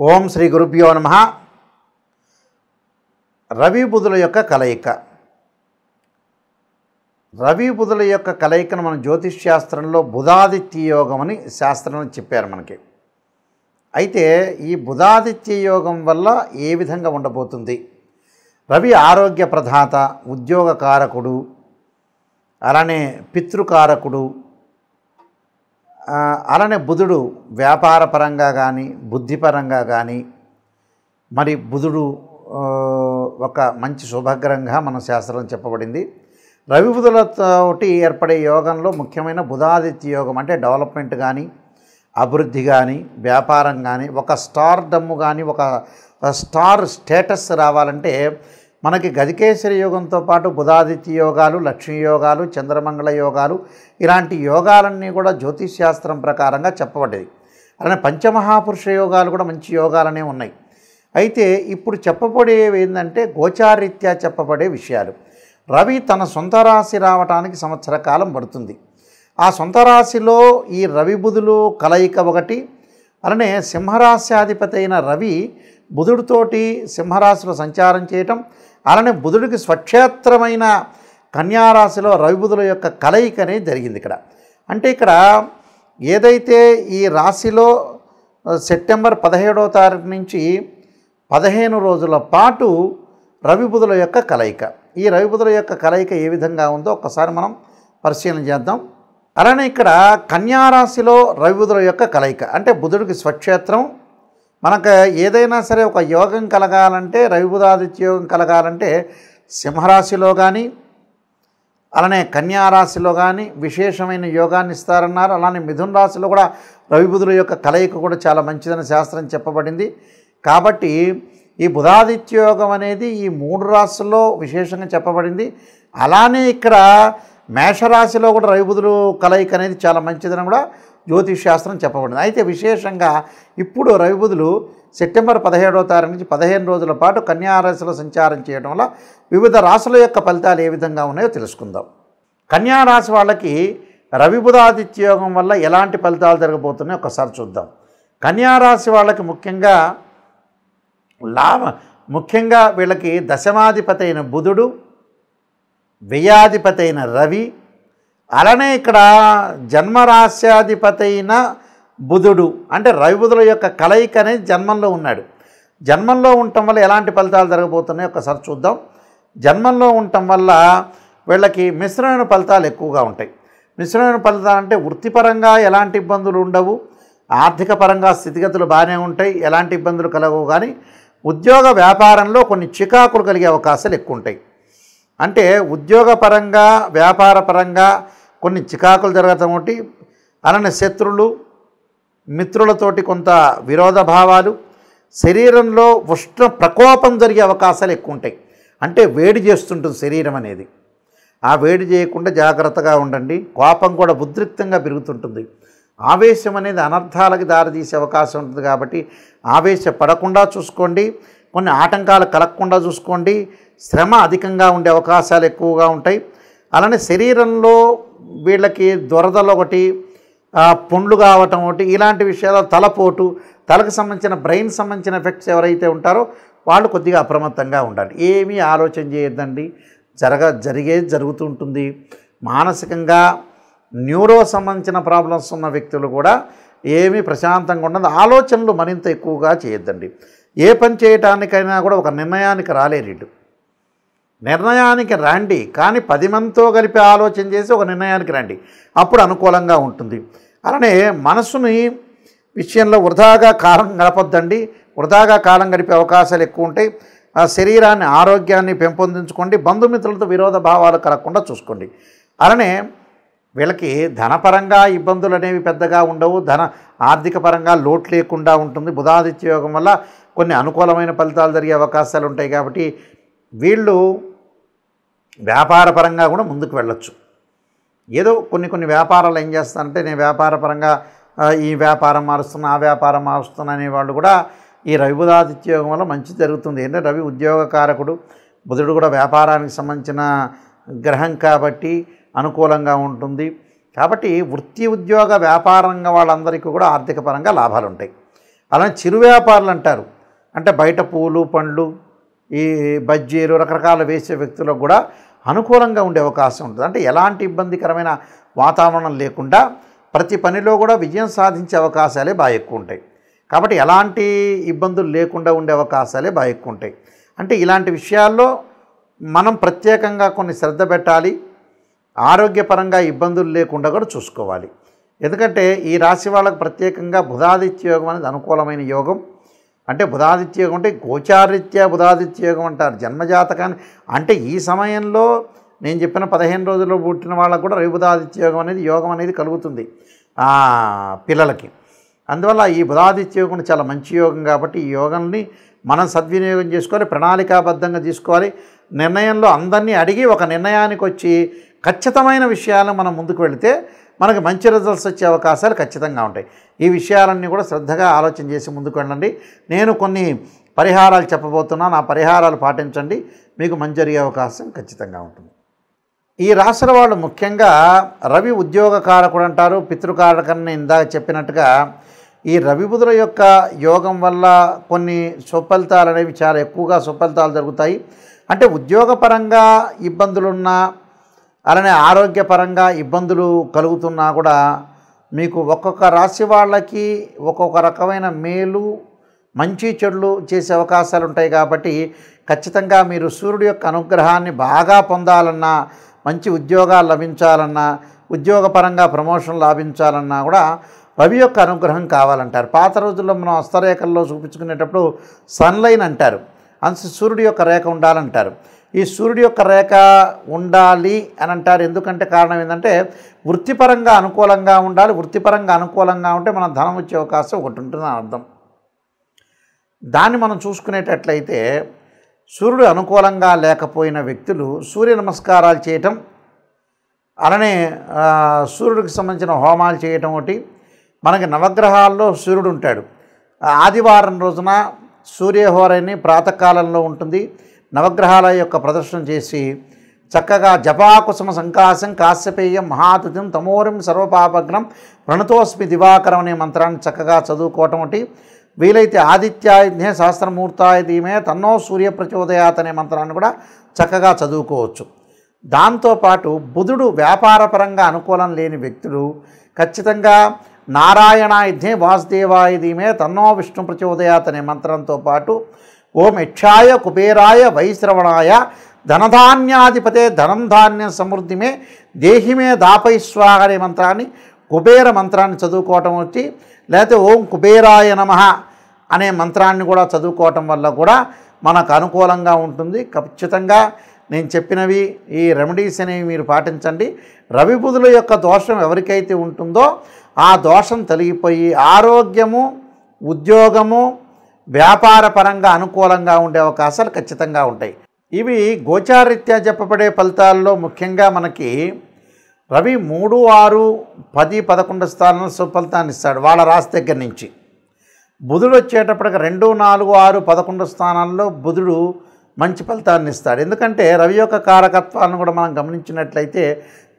ఓం శ్రీ గురుభ్యో నమః. రవి బుధుల యొక్క కలయిక. రవి బుధుల యొక్క కలయికను మనం జ్యోతిష్ శాస్త్రంలో బుధాదిత్య యోగం అని శాస్త్రంలో చెప్పారు మనకి. అయితే ఈ బుధాదిత్య యోగం వల్ల ఏ విధంగా ఉండబోతుంది? రవి ఆరోగ్య ప్రదాత, ఉద్యోగకారకుడు, అలానే పితృకారకుడు, అలానే బుధుడు వ్యాపార పరంగా కానీ బుద్ధిపరంగా కానీ మరి బుధుడు ఒక మంచి శుభగ్రహంగా మన శాస్త్రం చెప్పబడింది. రవి బుధులతోటి ఏర్పడే యోగంలో ముఖ్యమైన బుధాదిత్య యోగం అంటే డెవలప్మెంట్ కానీ అభివృద్ధి కానీ వ్యాపారం కానీ ఒక స్టార్ డమ్ము కానీ ఒక స్టార్ స్టేటస్ రావాలంటే మనకి గజకేసరి యోగంతో పాటు బుధాదిత్య యోగాలు, లక్ష్మీ యోగాలు, చంద్రమంగళ యోగాలు ఇలాంటి యోగాలన్నీ కూడా జ్యోతిష్ శాస్త్రం ప్రకారంగా చెప్పబడ్డది. అలానే పంచమహాపురుష యోగాలు కూడా మంచి యోగాలనే ఉన్నాయి. అయితే ఇప్పుడు చెప్పబడేవి ఏంటంటే గోచారీత్యా చెప్పబడే విషయాలు. రవి తన సొంత రాశి రావడానికి సంవత్సర కాలం పడుతుంది. ఆ సొంత రాశిలో ఈ రవి బుధులు కలయిక ఒకటి. అలానే సింహరాశ్యాధిపతి అయిన రవి బుధుడితోటి సింహరాశిలో సంచారం చేయటం, అలానే బుధుడికి స్వక్షేత్రమైన కన్యారాశిలో రవి బుధుల యొక్క కలయిక అనేది జరిగింది ఇక్కడ. అంటే ఇక్కడ ఏదైతే ఈ రాశిలో సెప్టెంబర్ 17వ తారీఖు నుంచి 15 రోజుల పాటు రవి బుధుల యొక్క కలయిక. ఈ రవి బుధుల యొక్క కలయిక ఏ విధంగా ఉందో ఒక్కసారి మనం పరిశీలన చేద్దాం. అలానే ఇక్కడ కన్యారాశిలో రవి బుధుల యొక్క కలయిక అంటే బుధుడికి స్వక్షేత్రం. మనకు ఏదైనా సరే ఒక యోగం కలగాలంటే రవి బుధాదిత్య యోగం కలగాలంటే సింహరాశిలో కానీ అలానే కన్యారాశిలో కానీ విశేషమైన యోగాన్ని ఇస్తారన్నారు. అలానే మిథున రాశిలో కూడా రవి బుధుల యొక్క కలయిక కూడా చాలా మంచిదని శాస్త్రం చెప్పబడింది. కాబట్టి ఈ బుధాదిత్య యోగం అనేది ఈ 3 రాశుల్లో విశేషంగా చెప్పబడింది. అలానే ఇక్కడ మేషరాశిలో కూడా రవి బుధులు కలయిక అనేది చాలా మంచిదని కూడా జ్యోతిష్ శాస్త్రం చెప్పబడింది. అయితే విశేషంగా ఇప్పుడు రవి బుధులు సెప్టెంబర్ 17వ తారీఖు నుంచి 15 రోజుల పాటు కన్యారాశిలో సంచారం చేయడం వల్ల వివిధ రాశుల యొక్క ఫలితాలు ఏ విధంగా ఉన్నాయో తెలుసుకుందాం. కన్యారాశి వాళ్ళకి రవి బుధాదిత్య యోగం వల్ల ఎలాంటి ఫలితాలు జరగబోతున్నాయో ఒకసారి చూద్దాం. కన్యారాశి వాళ్ళకి ముఖ్యంగా వీళ్ళకి దశమాధిపతి అయిన బుధుడు, వ్యయాధిపతి అయిన రవి, అలానే ఇక్కడ జన్మరాశ్యాధిపతి అయిన బుధుడు అంటే రవి బుధుల యొక్క కలయిక అనేది జన్మంలో ఉన్నాడు. జన్మంలో ఉండటం వల్ల ఎలాంటి ఫలితాలు జరగబోతున్నాయో ఒకసారి చూద్దాం. జన్మంలో ఉండటం వల్ల వీళ్ళకి మిశ్రమైన ఫలితాలు ఎక్కువగా ఉంటాయి. మిశ్రమైన ఫలితాలు అంటే వృత్తిపరంగా ఎలాంటి ఇబ్బందులు ఉండవు, ఆర్థిక పరంగా స్థితిగతులు బాగానే ఉంటాయి, ఎలాంటి ఇబ్బందులు కలగవు. కానీ ఉద్యోగ వ్యాపారంలో కొన్ని చికాకులు కలిగే అవకాశాలు ఎక్కువ ఉంటాయి. అంటే ఉద్యోగపరంగా వ్యాపారపరంగా కొన్ని చికాకులు జరగటం ఒకటి, అలానే శత్రులు మిత్రులతోటి కొంత విరోధ భావాలు, శరీరంలో ఉష్ణ ప్రకోపం జరిగే అవకాశాలు ఎక్కువ ఉంటాయి. అంటే వేడి చేస్తుంటుంది శరీరం అనేది. ఆ వేడి చేయకుండా జాగ్రత్తగా ఉండండి. కోపం కూడా ఉద్రిక్తంగా పెరుగుతుంటుంది. ఆవేశం అనేది అనర్థాలకు దారితీసే అవకాశం ఉంటుంది. కాబట్టి ఆవేశపడకుండా చూసుకోండి. కొన్ని ఆటంకాలు కలగకుండా చూసుకోండి. శ్రమ అధికంగా ఉండే అవకాశాలు ఎక్కువగా ఉంటాయి. అలానే శరీరంలో వీళ్ళకి దురదలు ఒకటి, పుండ్లు కావటం ఒకటి, ఇలాంటి విషయాలు, తలపోటు, తలకు సంబంధించిన బ్రెయిన్ సంబంధించిన ఎఫెక్ట్స్ ఎవరైతే ఉంటారో వాళ్ళు కొద్దిగా అప్రమత్తంగా ఉండాలి. ఏమీ ఆలోచన చేయొద్దండి. జరిగేది జరుగుతూ ఉంటుంది. మానసికంగా న్యూరో సంబంధించిన ప్రాబ్లమ్స్ ఉన్న వ్యక్తులు కూడా ఏమీ ప్రశాంతంగా ఉండదు. ఆలోచనలు మరింత ఎక్కువగా చేయొద్దండి. ఏ పని చేయటానికైనా కూడా ఒక నిర్ణయానికి రాలేరు. నిర్ణయానికి రండి, కానీ 10 మందితో కలిపి ఆలోచన చేసి ఒక నిర్ణయానికి రండి. అప్పుడు అనుకూలంగా ఉంటుంది. అలానే మనసుని విషయంలో వృధాగా కాలం గడపొద్దండి. వృధాగా కాలం గడిపే అవకాశాలు ఎక్కువ ఉంటాయి. ఆ శరీరాన్ని ఆరోగ్యాన్ని పెంపొందించుకోండి. బంధుమిత్రులతో విరోధ భావాలు కలగకుండా చూసుకోండి. అలానే వీళ్ళకి ధనపరంగా ఇబ్బందులు అనేవి పెద్దగా ఉండవు. ఆర్థిక పరంగా లోటు లేకుండా ఉంటుంది. బుధాదిత్య యోగం వల్ల కొన్ని అనుకూలమైన ఫలితాలు జరిగే అవకాశాలు ఉంటాయి. కాబట్టి వీళ్ళు వ్యాపారపరంగా కూడా ముందుకు వెళ్ళొచ్చు. ఏదో కొన్ని వ్యాపారాలు ఏం చేస్తారంటే నేను వ్యాపారపరంగా ఈ వ్యాపారం మారుస్తున్నా, ఆ వ్యాపారం మారుస్తున్నా అనేవాళ్ళు కూడా ఈ రవి బుధాదిత్య యోగం వల్ల మంచి జరుగుతుంది. ఏంటంటే రవి ఉద్యోగకారకుడు, బుధుడు కూడా వ్యాపారానికి సంబంధించిన గ్రహం కాబట్టి అనుకూలంగా ఉంటుంది. కాబట్టి వృత్తి ఉద్యోగ వ్యాపారంగా వాళ్ళందరికీ కూడా ఆర్థిక పరంగా లాభాలు ఉంటాయి. అలానే చిరు వ్యాపారులు అంటారు, అంటే బయట పూలు పండ్లు ఈ బజ్జీలు రకరకాల వేసే వ్యక్తులకు కూడా అనుకూలంగా ఉండే అవకాశం ఉంటుంది. అంటే ఎలాంటి ఇబ్బందికరమైన వాతావరణం లేకుండా ప్రతి పనిలో కూడా విజయం సాధించే అవకాశాలే బాగా ఎక్కువ ఉంటాయి. కాబట్టి ఎలాంటి ఇబ్బందులు లేకుండా ఉండే అవకాశాలే బాగా ఎక్కువ ఉంటాయి. అంటే ఇలాంటి విషయాల్లో మనం ప్రత్యేకంగా కొన్ని శ్రద్ధ పెట్టాలి. ఆరోగ్యపరంగా ఇబ్బందులు లేకుండా కూడా చూసుకోవాలి. ఎందుకంటే ఈ రాశి వాళ్ళకు ప్రత్యేకంగా బుధాదిత్య యోగం అనేది అనుకూలమైన యోగం. అంటే బుధాదిత్య యోగం అంటే గోచారీత్యా బుధాదిత్య యోగం అంటారు జన్మజాతకాన్ని. అంటే ఈ సమయంలో నేను చెప్పిన 15 రోజుల్లో పుట్టిన వాళ్ళకు కూడా రవి బుధాదిత్య యోగం అనేది కలుగుతుంది పిల్లలకి. అందువల్ల ఈ బుధాదిత్య యోగం చాలా మంచి యోగం కాబట్టి ఈ యోగాన్ని మనం సద్వినియోగం చేసుకోవాలి, ప్రణాళికాబద్ధంగా తీసుకోవాలి. నిర్ణయంలో అందరినీ అడిగి ఒక నిర్ణయానికి వచ్చి ఖచ్చితమైన విషయాలను మనం ముందుకు వెళితే మనకు మంచి రిజల్ట్స్ వచ్చే అవకాశాలు ఖచ్చితంగా ఉంటాయి. ఈ విషయాలన్నీ కూడా శ్రద్ధగా ఆలోచన చేసి ముందుకు వెళ్ళండి. నేను కొన్ని పరిహారాలు చెప్పబోతున్నాను, ఆ పరిహారాలు పాటించండి, మీకు మంచి జరిగే అవకాశం ఖచ్చితంగా ఉంటుంది. ఈ రాశుల వాళ్ళు ముఖ్యంగా రవి ఉద్యోగ కారకుడు అంటారు, పితృకారకని ఇందాక చెప్పినట్టుగా ఈ రవి బుధుల యొక్క యోగం వల్ల కొన్ని సుఫలితాలు అనేవి చాలా ఎక్కువగా సుఫలితాలు జరుగుతాయి. అంటే ఉద్యోగపరంగా ఇబ్బందులున్నా అలానే ఆరోగ్యపరంగా ఇబ్బందులు కలుగుతున్నా కూడా మీకు ఒక్కొక్క రాశి వాళ్ళకి ఒక్కొక్క రకమైన మేలు మంచి చెడులు చేసే అవకాశాలు ఉంటాయి. కాబట్టి ఖచ్చితంగా మీరు సూర్యుడి యొక్క అనుగ్రహాన్ని బాగా పొందాలన్నా, మంచి ఉద్యోగాలు లభించాలన్నా, ఉద్యోగపరంగా ప్రమోషన్ లాభించాలన్నా కూడా రవి యొక్క అనుగ్రహం కావాలంటారు. పాత రోజుల్లో మనం హస్తరేఖల్లో చూపించుకునేటప్పుడు సన్లైన్ అంటారు, సూర్యుడి యొక్క రేఖ ఉండాలంటారు. ఈ సూర్యుడి యొక్క రేఖ ఉండాలి అని అంటారు. ఎందుకంటే కారణం ఏంటంటే వృత్తిపరంగా అనుకూలంగా ఉండాలి. వృత్తిపరంగా అనుకూలంగా ఉంటే మనం ధనం వచ్చే అవకాశం ఒకటి ఉంటుందని అర్థం. దాన్ని మనం చూసుకునేటట్లయితే సూర్యుడు అనుకూలంగా లేకపోయిన వ్యక్తులు సూర్య నమస్కారాలు చేయటం, అలానే సూర్యుడికి సంబంధించిన హోమాలు చేయటం ఒకటి. మనకి నవగ్రహాల్లో సూర్యుడు ఉంటాడు. ఆదివారం రోజున సూర్యహోరని ప్రాతకాలంలో ఉంటుంది. నవగ్రహాల యొక్క ప్రదర్శన చేసి చక్కగా జపాకుసుమ సంకాశం కాశ్యపేయం మహాతుతిం తమోరిం సర్వపాపగ్నం ప్రణతోస్మి దివాకరం అనే మంత్రాన్ని చక్కగా చదువుకోవటం ఒకటి. వీలైతే ఆదిత్యాయుధ్నే సహస్రమూర్తాయ ధీమే తన్నో సూర్య ప్రచోదయాత్ అనే మంత్రాన్ని కూడా చక్కగా చదువుకోవచ్చు. దాంతోపాటు బుధుడు వ్యాపారపరంగా అనుకూలం లేని వ్యక్తులు ఖచ్చితంగా నారాయణాయుధ్నే వాసుదేవాయ ధీమే తన్నో విష్ణు ప్రచోదయాత్ అనే మంత్రంతో పాటు ఓం యక్షాయ కుబేరాయ వైశ్రవణాయ ధనధాన్యాధిపతే ధనం ధాన్యం సమృద్ధిమే దేహిమే దాపై స్వాహ అనే మంత్రాన్ని కుబేర మంత్రాన్ని చదువుకోవటం వచ్చి, లేకపోతే ఓం కుబేరాయ నమః అనే మంత్రాన్ని కూడా చదువుకోవటం వల్ల కూడా మనకు అనుకూలంగా ఉంటుంది. ఖచ్చితంగా నేను చెప్పినవి ఈ రెమెడీస్ అనేవి మీరు పాటించండి. రవి బుధుల యొక్క దోషం ఎవరికైతే ఉంటుందో ఆ దోషం తొలగిపోయి ఆరోగ్యము, ఉద్యోగము, వ్యాపార పరంగా అనుకూలంగా ఉండే అవకాశాలు ఖచ్చితంగా ఉంటాయి. ఇవి గోచారీత్యా చెప్పబడే ఫలితాల్లో ముఖ్యంగా మనకి రవి 3, 6, 10, 11 స్థానాల్లో సుఫలితాన్ని ఇస్తాడు వాళ్ళ రాశి దగ్గర నుంచి. బుధుడు వచ్చేటప్పటికి 2, 4, 6, 11 స్థానాల్లో బుధుడు మంచి ఫలితాన్ని ఇస్తాడు. ఎందుకంటే రవి యొక్క కారకత్వాలను కూడా మనం గమనించినట్లయితే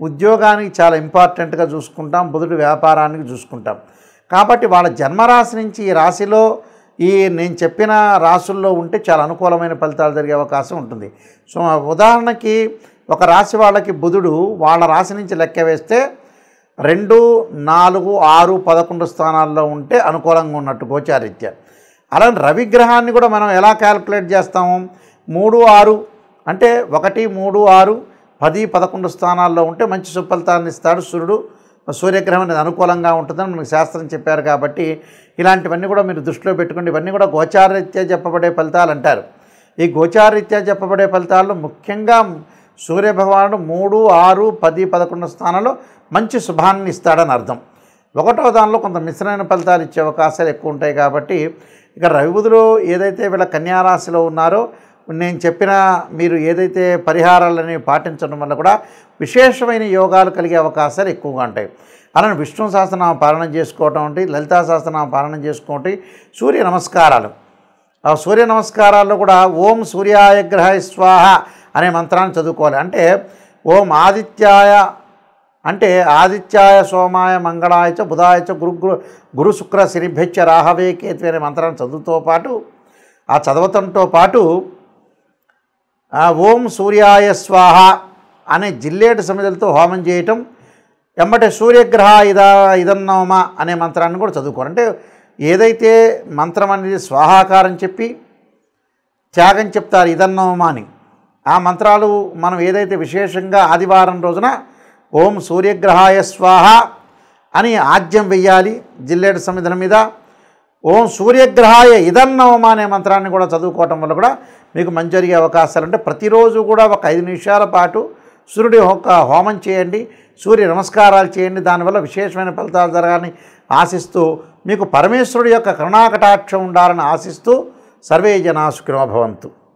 ఉద్యోగానికి చాలా ఇంపార్టెంట్గా చూసుకుంటాం, బుధుడు వ్యాపారానికి చూసుకుంటాం. కాబట్టి వాళ్ళ జన్మరాశి నుంచి ఈ రాశిలో నేను చెప్పిన రాశుల్లో ఉంటే చాలా అనుకూలమైన ఫలితాలు జరిగే అవకాశం ఉంటుంది. సో ఉదాహరణకి ఒక రాశి వాళ్ళకి బుధుడు వాళ్ళ రాశి నుంచి లెక్క వేస్తే 2, 4, 6, 11 స్థానాల్లో ఉంటే అనుకూలంగా ఉన్నట్టు గోచారీత్యా. అలానే రవిగ్రహాన్ని కూడా మనం ఎలా క్యాలిక్యులేట్ చేస్తాము? 3, 6 అంటే 1, 3, 6, 10, 11 స్థానాల్లో ఉంటే మంచి సుఫలితాన్ని ఇస్తాడు సూర్యుడు. సూర్యగ్రహం అనేది అనుకూలంగా ఉంటుందని మనకు శాస్త్రం చెప్పారు. కాబట్టి ఇలాంటివన్నీ కూడా మీరు దృష్టిలో పెట్టుకోండి. ఇవన్నీ కూడా గోచారరీత్యా చెప్పబడే ఫలితాలు అంటారు. ఈ గోచారరీత్యా చెప్పబడే ఫలితాల్లో ముఖ్యంగా సూర్యభగవానుడు 3, 6, 10, 11 స్థానాల్లో మంచి శుభాన్ని ఇస్తాడని అర్థం. 1వ దానిలో కొంత మిశ్రమైన ఫలితాలు ఇచ్చే అవకాశాలు ఎక్కువ ఉంటాయి. కాబట్టి ఇక రవి బుధులు ఏదైతే వీళ్ళ కన్యారాశిలో ఉన్నారో నేను చెప్పిన మీరు ఏదైతే పరిహారాలని పాటించడం వల్ల కూడా విశేషమైన యోగాలు కలిగే అవకాశాలు ఎక్కువగా ఉంటాయి. అలానే విష్ణు సహస్రనామ పాలన చేసుకోవటం అంటే, లలితా సహస్రనామ పాలన చేసుకోవటం, సూర్య నమస్కారాలు. ఆ సూర్య నమస్కారాల్లో కూడా ఓం సూర్యాయ గ్రహాయ స్వాహ అనే మంత్రాన్ని చదువుకోవాలి. అంటే ఓం ఆదిత్యాయ అంటే ఆదిత్యాయ సోమాయ మంగళాయ చ బుధాయ చ గురు శుక్ర శనిభ్యచ్చ రాహవే కేతు అనే మంత్రాన్ని చదువుతో పాటు ఆ చదవటంతో పాటు ఓం సూర్యాయ స్వాహ అనే జిల్లేడు సమిధులతో హోమం చేయటం, ఎమ్మటే సూర్యగ్రహ ఇదన్నోమ అనే మంత్రాన్ని కూడా చదువుకోరు. అంటే ఏదైతే మంత్రం అనేది స్వాహాకారం చెప్పి త్యాగం చెప్తారు ఇదన్నోమ అని, ఆ మంత్రాలు మనం ఏదైతే విశేషంగా ఆదివారం రోజున ఓం సూర్యగ్రహాయ స్వాహ అని ఆజ్యం వెయ్యాలి జిల్లేడు సమిధుల మీద. ఓం సూర్యగ్రహాయ ఇదన్నోమ అనే మంత్రాన్ని కూడా చదువుకోవటం వల్ల కూడా మీకు మంచి జరిగే అవకాశాలు. అంటే ప్రతిరోజు కూడా ఒక 5 నిమిషాల పాటు సూర్యుడి యొక్క హోమం చేయండి, సూర్య నమస్కారాలు చేయండి. దానివల్ల విశేషమైన ఫలితాలు జరగాలని ఆశిస్తూ, మీకు పరమేశ్వరుడి యొక్క కరుణాకటాక్షం ఉండాలని ఆశిస్తూ, సర్వే జనా సుఖినో భవంతు.